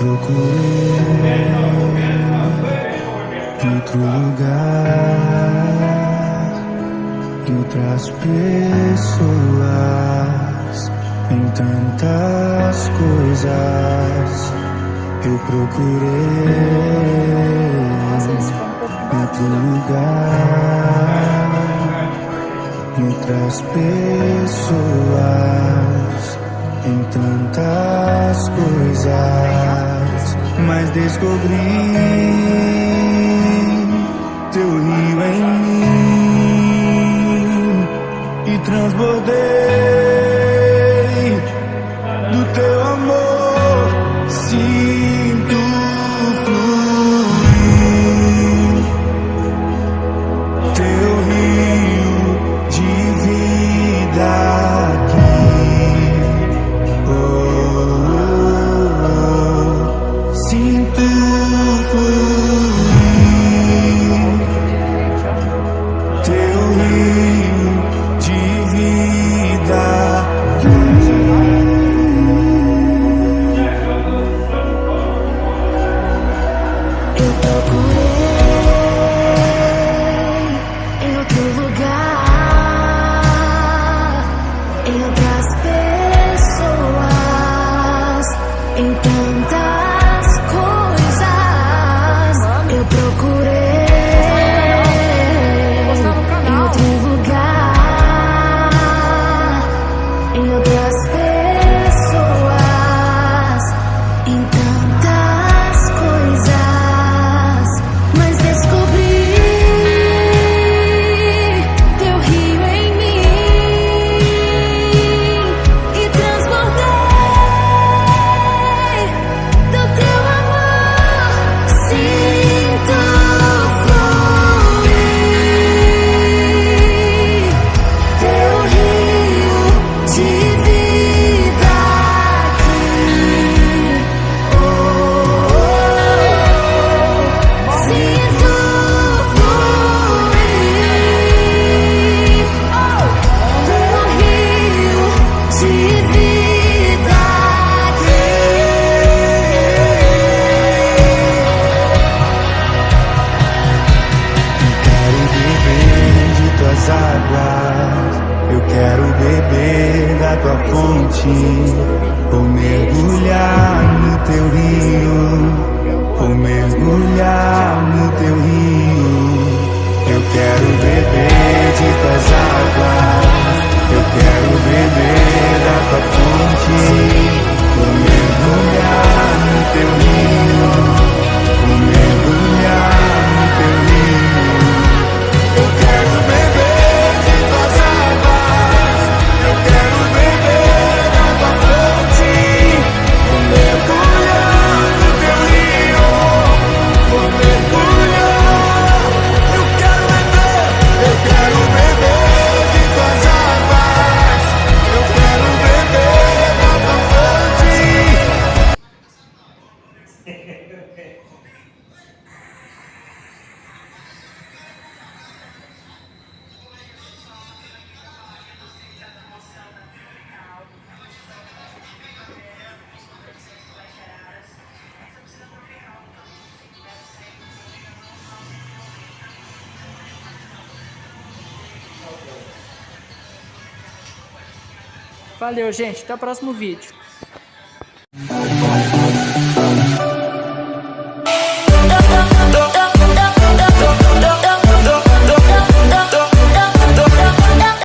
procurei em outro lugar, em outras pessoas, em tantas coisas. Eu procurei em outro lugar, em outras pessoas, em tantas coisas, mas descobri teu rio em mim e transbordei do teu amor. Sinto fluir teu rio de vida aqui. Sinto fluir teu rio de vida aqui. Eu procurei em outro lugar, em outras pessoas, em tantas coisas. Eu procurei em outro lugar, em outras pessoas, em tantas coisas, mas descobri teu rio em mim e transbordei do teu amor. Sinto fluir teu rio de vida aqui. Sinto fluir teu rio de vida aqui. Quero beber de tuas águas, eu quero beber da tua fonte. Vou mergulhar no teu rio, vou mergulhar no teu rio. Eu quero beber de tuas águas, eu quero beber da tua fonte. Vou mergulhar no teu rio, vou mergulhar no teu rio. Eu quero beber de tuas águas, eu quero beber da tua fonte. Vou mergulhar no teu rio, vou mergulhar. Eu quero beber de tuas águas, eu quero beber da tua fonte. Valeu, gente. Até o próximo vídeo.